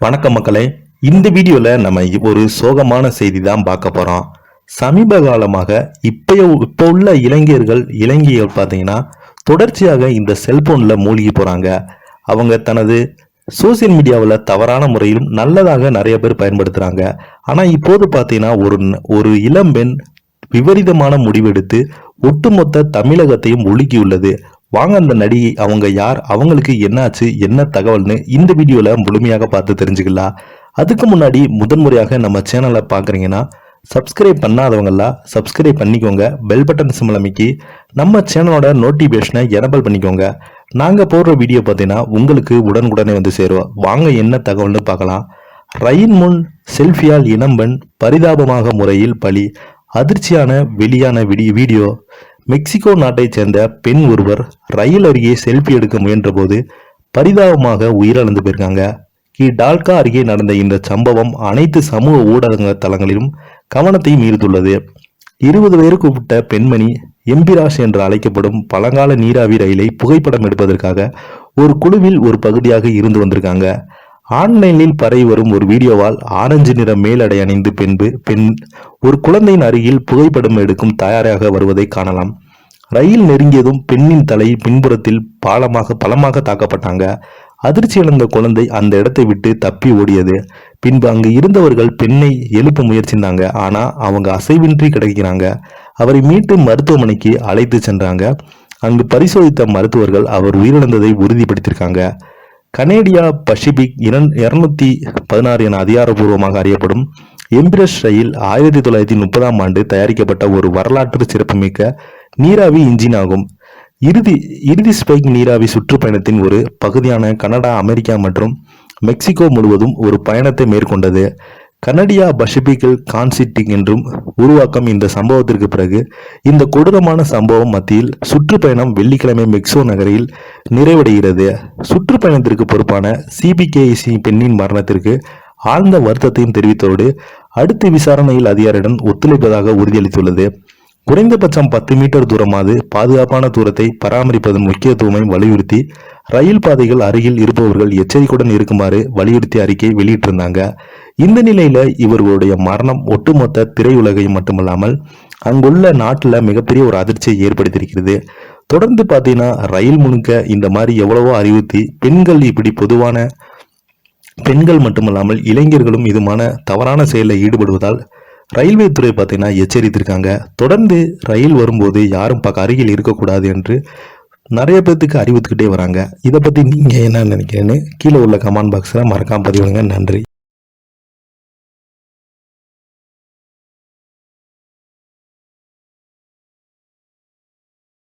வணக்கம் மக்களே. இந்த வீடியோல நம்ம ஒரு சோகமான செய்தி தான் பார்க்க போறோம். சமீப காலமாக இப்போ உள்ள இளைஞர்கள் பார்த்தீங்கன்னா தொடர்ச்சியாக இந்த செல்போன்ல மூழ்கி போறாங்க. அவங்க தனது சோசியல் மீடியாவில் தவறான முறையிலும் நல்லதாக நிறைய பேர் பயன்படுத்துறாங்க. ஆனா இப்போது பார்த்தீங்கன்னா ஒரு இளம்பெண் விபரீதமான முடிவெடுத்து ஒட்டுமொத்த தமிழகத்தையும் ஒழுக்கியுள்ளது. வாங்க அந்த நடிகை அவங்க யார், அவங்களுக்கு என்னாச்சு, என்ன தகவல்னு இந்த வீடியோல முழுமையாக பார்த்து தெரிஞ்சுக்கலாம். அதுக்கு முன்னாடி முதன்முறையாக நம்ம சேனலை பார்க்குறீங்கன்னா சப்ஸ்கிரைப் பண்ணாதவங்கெல்லாம் சப்ஸ்கிரைப் பண்ணிக்கோங்க. பெல் பட்டன் சிம்பிள் அமைக்கி நம்ம சேனலோட நோட்டிஃபிகேஷனை எனபிள் பண்ணிக்கோங்க. நாங்கள் போடுற வீடியோ பார்த்தீங்கன்னா உங்களுக்கு உடனுக்குடனே வந்து சேரும். வாங்க என்ன தகவல்னு பார்க்கலாம். ரயில் முன் செல்ஃபியால் இளம்பெண் பரிதாபமாக முறையில் பலி. அதிர்ச்சியான வெளியான வீடியோ. மெக்சிகோ நாட்டைச் சேர்ந்த பெண் ஒருவர் ரயில் அருகே செல்ஃபி எடுக்க முயன்ற போது பரிதாபமாக உயிரிழந்து போயிருக்காங்க. டால்கா அருகே நடந்த இந்த சம்பவம் அனைத்து சமூக ஊடக தளங்களிலும் கவனத்தையும் ஈர்த்துள்ளது. 20 வயதுக்கு உட்பட்ட பெண்மணி எம்பிராஷ் என்று அழைக்கப்படும் பழங்கால நீராவி ரயிலை புகைப்படம் எடுப்பதற்காக ஒரு குழுவில் ஒரு பகுதியாக இருந்து வந்திருக்காங்க. ஆன்லைனில் பரவி வரும் ஒரு வீடியோவால் ஆரஞ்சு நிற மேலடை அணிந்து பெண் ஒரு குழந்தையின் அருகில் புகைப்படம் எடுக்கும் தயாராக வருவதை காணலாம். ரயில் நெருங்கியதும் பெண்ணின் தலை பின்புறத்தில் பலமாக தாக்கப்பட்டாங்க. அதிர்ச்சி அடைந்த குழந்தை அந்த இடத்தை விட்டு தப்பி ஓடியது. பின்பு அங்கு இருந்தவர்கள் பெண்ணை எழுப்ப முயற்சிந்தாங்க. ஆனா அவங்க அசைவின்றி கிடக்கிறாங்க. அவரை மீட்டு மருத்துவமனைக்கு அழைத்து சென்றாங்க. அங்கு பரிசோதித்த மருத்துவர்கள் அவர் உயிரிழந்ததை உறுதிப்படுத்தியிருக்காங்க. கனேடியா பசிபிக் 216 என அதிகாரப்பூர்வமாக அறியப்படும் எம்பிரஷ் ரயில் 1930ஆம் ஆண்டு தயாரிக்கப்பட்ட ஒரு வரலாற்று சிறப்புமிக்க நீராவி இன்ஜின் ஆகும். இறுதி ஸ்பைக் நீராவி சுற்றுப்பயணத்தின் ஒரு பகுதியான கனடா, அமெரிக்கா மற்றும் மெக்சிகோ முழுவதும் ஒரு பயணத்தை மேற்கொண்டது. கனடியா பசிபிக்கில் கான்சிட்டிங் என்றும் உருவாக்கம். இந்த சம்பவத்திற்கு பிறகு இந்த கொடூரமான சம்பவம் மத்தியில் சுற்றுப்பயணம் வெள்ளிக்கிழமை மெக்சிகோ நகரில் நிறைவடைகிறது. சுற்றுப்பயணத்திற்கு பொறுப்பான சிபிகேசி பெண்ணின் மரணத்திற்கு ஆழ்ந்த வருத்தத்தையும் தெரிவித்ததோடு அடுத்த விசாரணையில் அதிகாரியுடன் ஒத்துழைப்பதாக உறுதியளித்துள்ளது. குறைந்தபட்சம் 10 மீட்டர் தூரமாவது பாதுகாப்பான தூரத்தை பராமரிப்பதன் முக்கியத்துவமை வலியுறுத்தி ரயில் பாதைகள் அருகில் இருப்பவர்கள் எச்சரிக்கையுடன் இருக்குமாறு வலியுறுத்தி அறிக்கை வெளியிட்டிருந்தாங்க. இந்த நிலையில இவர்களுடைய மரணம் ஒட்டுமொத்த திரையுலகையும் மட்டுமல்லாமல் அங்குள்ள நாட்டுல மிகப்பெரிய ஒரு அதிர்ச்சியை ஏற்படுத்தியிருக்கிறது. தொடர்ந்து பார்த்தீங்கன்னா ரயில் முழுக்க இந்த மாதிரி எவ்வளவோ அறிவுறுத்தி பெண்கள் மட்டுமல்லாமல் இளைஞர்களும் இதுமான தவறான செயலில் ஈடுபடுவதால் ரயில்வே துறை பார்த்தீங்கன்னா எச்சரித்திருக்காங்க. தொடர்ந்து ரயில் வரும்போது யாரும் அருகில் இருக்கக்கூடாது என்று நிறைய பேர்த்துக்கு அறிவுறுத்திக்கிட்டே வராங்க. இதை பற்றி நீங்கள் என்ன நினைக்கிறேன்னு கீழே உள்ள கமெண்ட் பாக்ஸில் மறக்காம பதிவுங்க. நன்றி.